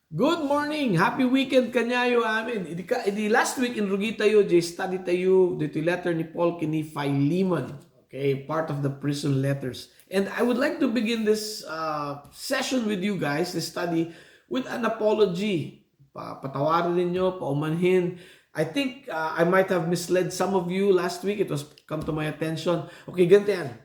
Good morning! Happy weekend kanyayo amin. Idi last week in rugi tayo, study tayo dito letter ni Paul kini Philemon. Okay, part of the prison letters. And I would like to begin this session with you guys, this study, with an apology. Patawarin ninyo, paumanhin. I think I might have misled some of you last week. It was come to my attention. Okay, ganito yan.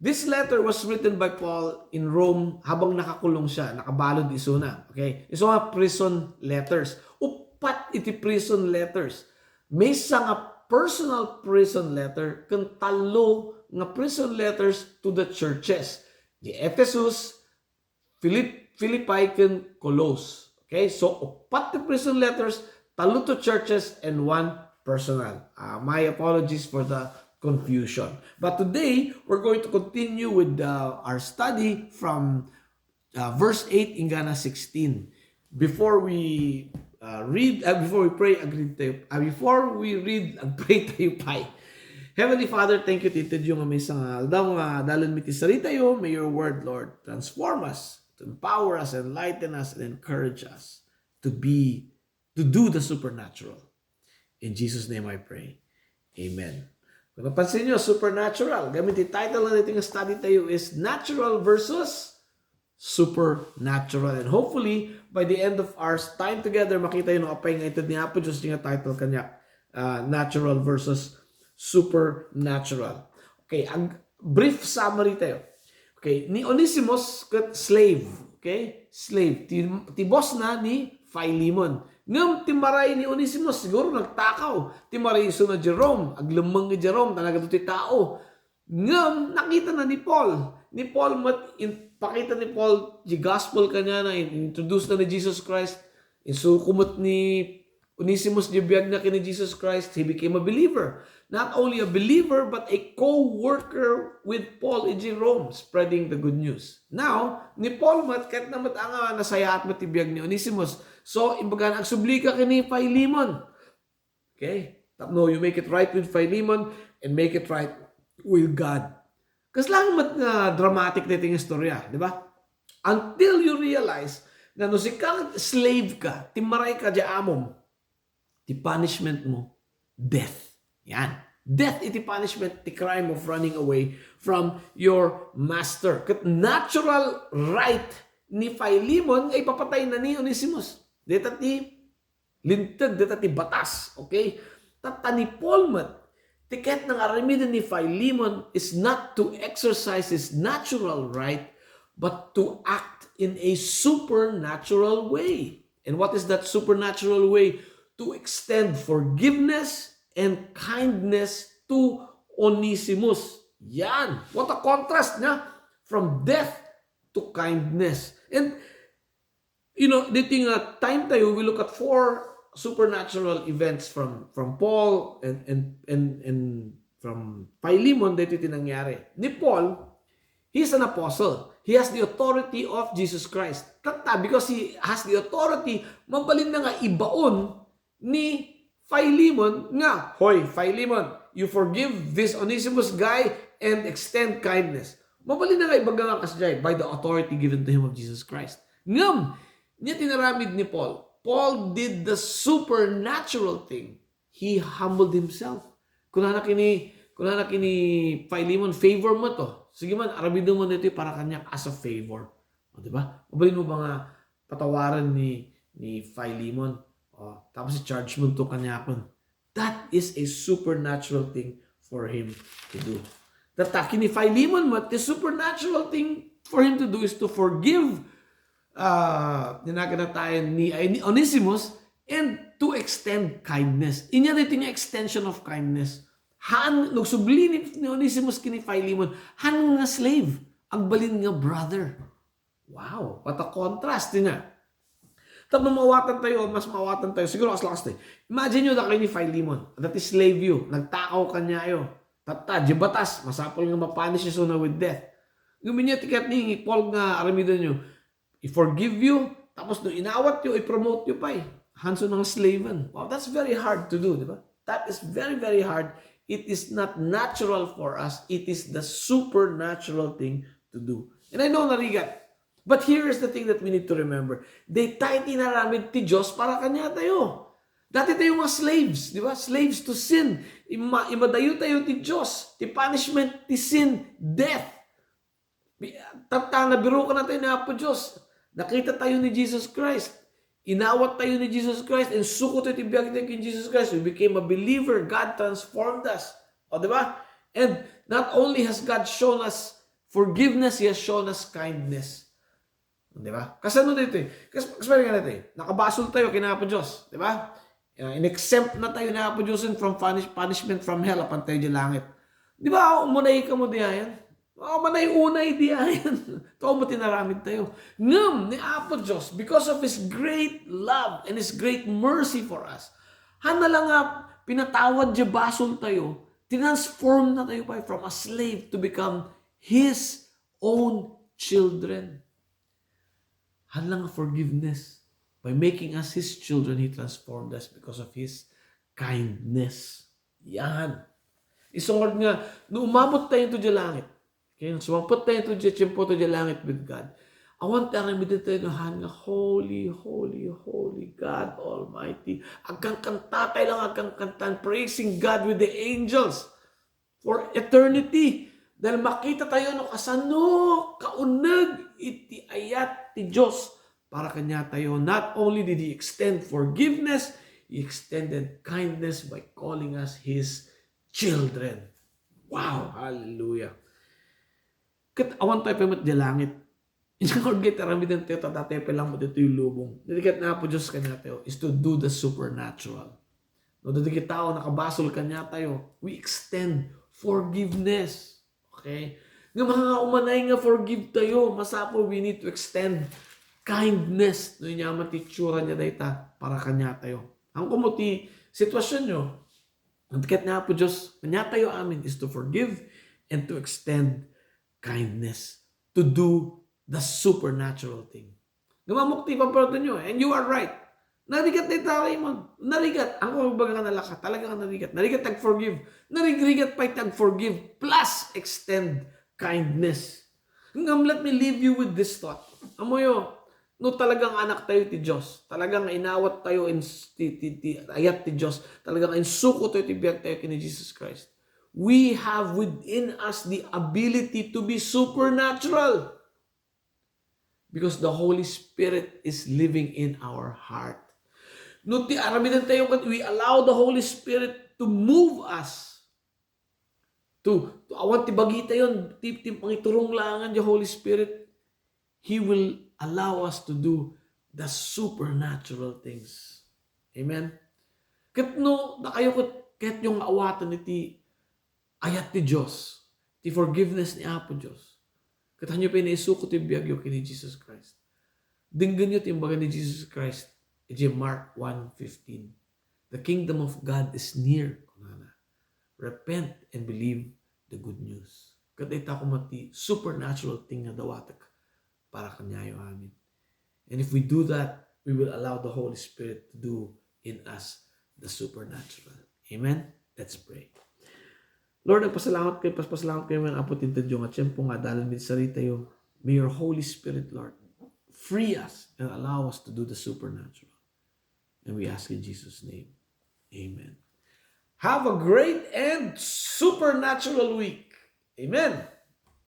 This letter was written by Paul in Rome habang nakakulong siya, nakabalod isuna. Okay? Iso nga prison letters. Upat iti prison letters. May nga personal prison letter kung talo nga prison letters to the churches. The Ephesus, Philippi, and Colossus. Okay? So, upat the prison letters, talo to churches, and one personal. My apologies for the confusion. But today, we're going to continue with our study from verse 8 in Ghana 16. Before we before we pray, before we read and pray tayo pay. Heavenly Father, thank you titid yung may nga daw nga dalon mi ti sarita yo. May your word, Lord, transform us, to empower us, enlighten us, and encourage us to do the supernatural. In Jesus' name I pray. Amen. Kung napansin nyo, supernatural. Gamit yung title na natin study tayo is Natural versus Supernatural. And hopefully, by the end of our time together, makita yun ang apay nga ito ni Apo Diyos yung title kanya, Natural versus Supernatural. Okay, ang brief summary tayo. Okay, ni Onesimus, slave. Okay, slave. Ti boss na ni Philemon. Ngam timaray ni Onesimus, siguro nagtakaw. Timaray iso na Jerome, aglamang ni Jerome, talaga ito tao. Ngam, nakita na ni Paul. Ni Paul, pakita ni Paul, the gospel kanya na, introduce na ni Jesus Christ. So, kumot ni Onesimus, biyag na kini Jesus Christ, he became a believer. Not only a believer, but a co-worker with Paul in Rome, spreading the good news. Now, ni Paul, kahit na matanga, nasaya at matibiyag ni Onesimus. So, imbaga, nagsubli ka kini Philemon. Okay? No, you make it right with Philemon and make it right with God. Kasi lang dramatic na iting istorya, di ba? Until you realize na no si kang slave ka, timaray ka di amom, the punishment mo, death. Yan. Death iti punishment, the crime of running away from your master. Kat natural right ni Philemon ay papatay na ni Onesimus. Deta ti lintag, deta ti batas. Okay? Tata ni Paul mat, tiket ng aramidan ni Philemon is not to exercise his natural right, but to act in a supernatural way. And what is that supernatural way? To extend forgiveness and kindness to Onesimus. Yan. What a contrast niya from death to kindness. And, dito yung time tayo, we look at 4 supernatural events from Paul and from Philemon dito tinangyari. Ni Paul, he's an apostle. He has the authority of Jesus Christ. Because he has the authority, mabalin na nga ibaon ni Philemon nga, hoy, Philemon, you forgive this Onesimus guy and extend kindness. Mabalin na nga ibaga nga kasjay by the authority given to him of Jesus Christ. Ngam, niya tinaramid ni Paul. Paul did the supernatural thing. He humbled himself. Kunana kini Philemon, favor mo to. Sige man, arabidon mo nito para kanya as a favor. O, diba? Mabalin mo ba nga patawaran ni Philemon? Tapos i-charge mo to kanya kon. That is a supernatural thing for him to do. Tataki ni Philemon, but the supernatural thing for him to do is to forgive ninaganatayan ni Onesimus and to extend kindness. Inya dito yung extension of kindness. Nagsubli ni Onesimus kini Philemon, han nga slave, ang balin nga brother. Wow, what a contrast din nga. Tapos mas mawatan tayo, siguro lakas tayo. Imagine nyo na kayo ni Philemon, that is slave you, nagtakaw kanya yo. Tata, di batas, masapol nga mapanish siya na with death. Gumin niya tiket ni Paul nga aramidan nyo, i-forgive you, tapos no inawat you, i-promote you pa eh. Hanso ng slaven. Wow, that's very hard to do, di ba? That is very, very hard. It is not natural for us. It is the supernatural thing to do. And I know, Narigat, But here is the thing that we need to remember. They tayo tinaramid ti Diyos para kanya tayo. Dati tayo mga slaves, di ba? Slaves to sin. Imadayo tayo ti Diyos. Ti punishment, ti sin, death. Nabiro ka na tayo na po Diyos. Nakita tayo ni Jesus Christ. Inawat tayo ni Jesus Christ. And suko tayo tibiyag tayo kay Jesus Christ. We became a believer. God transformed us. O, di ba? And not only has God shown us forgiveness, He has shown us kindness. Di ba? Kasi ano dito eh? Kasi nga natin eh. Nakabasol tayo, kinapo Diyos. Di ba? In-exempt na tayo na po Diyos from punishment from hell upon tayo di langit. Di ba? Umunay ka mo diyan. Manay-unay diyan. Ito mo tinaramid tayo. Ngam ni Apo Diyos, because of His great love and His great mercy for us, hana lang nga pinatawad di basol tayo, transform na tayo pa from a slave to become His own children. Hanlang forgiveness. By making us His children, He transformed us because of His kindness. Yan. Isungod nga, no umabot tayo ito di langit. Okay, sumapot tayo ito di tiyempo ito di langit with God. I want to remember tayo nga, holy, holy, holy God Almighty. Agkang kanta tayo lang, agkang kantan, praising God with the angels for eternity. Dahil makita tayo no kasano, kaunag, iti ayat ti Diyos para kanya tayo. Not only did He extend forgiveness, He extended kindness by calling us His children. Wow! Hallelujah! Kat awan tayo pa di langit. Inakord kita ramidan tayo, tatatay pa lang mo dito yung lubong. Dadikat na po Diyos kanya tayo is to do the supernatural. No, dadikat tao, nakabasol kanya tayo. We extend forgiveness. Okay? Nga mga umanay nga forgive tayo, masapo we need to extend kindness. No, niya matitsura niya dayta para kanya tayo. Ang kumuti sitwasyon nyo, ang tikat na po Diyos, kanya tayo amin is to forgive and to extend kindness. To do the supernatural thing. Gamamukti pa po nyo, and you are right. Narigat na tayo mo. Narigat. Ang kumbaga ka nalaka. Talaga ka narigat. Narigat tag-forgive. Narigat pa tag-forgive. Plus, extend kindness. Let me leave you with this thought. Amoyo, no talagang anak tayo ti Diyos. Talagang inawat tayo ayat ti Diyos. Talagang insuko tayo ti biyag tayo kini Jesus Christ. We have within us the ability to be supernatural. Because the Holy Spirit is living in our heart. No, aramidan tayo kad we allow the Holy Spirit to move us. To awan ti bagita yon, tip pangiturong langan the Holy Spirit. He will allow us to do the supernatural things. Amen. Kat no, nakayo kat yung awatan ni ayat ti Diyos, ti forgiveness ni Apo Diyos. Kat hanyo pa inaisuko ti biyagyo kini Jesus Christ. Dinggan nyo ti imbaga ni Jesus Christ. Mark 1:15. The kingdom of God is near. Repent and believe the good news. Kada ita ko mati supernatural thing na dawatak para kanyayo amin. And if we do that, we will allow the Holy Spirit to do in us the supernatural. Amen? Let's pray. Lord, nagpasalamat kayo mga apotin tayo nga tiyempo nga dalan din sarita yung may your Holy Spirit, Lord, free us and allow us to do the supernatural. And we ask in Jesus' name. Amen. Have a great and supernatural week. Amen.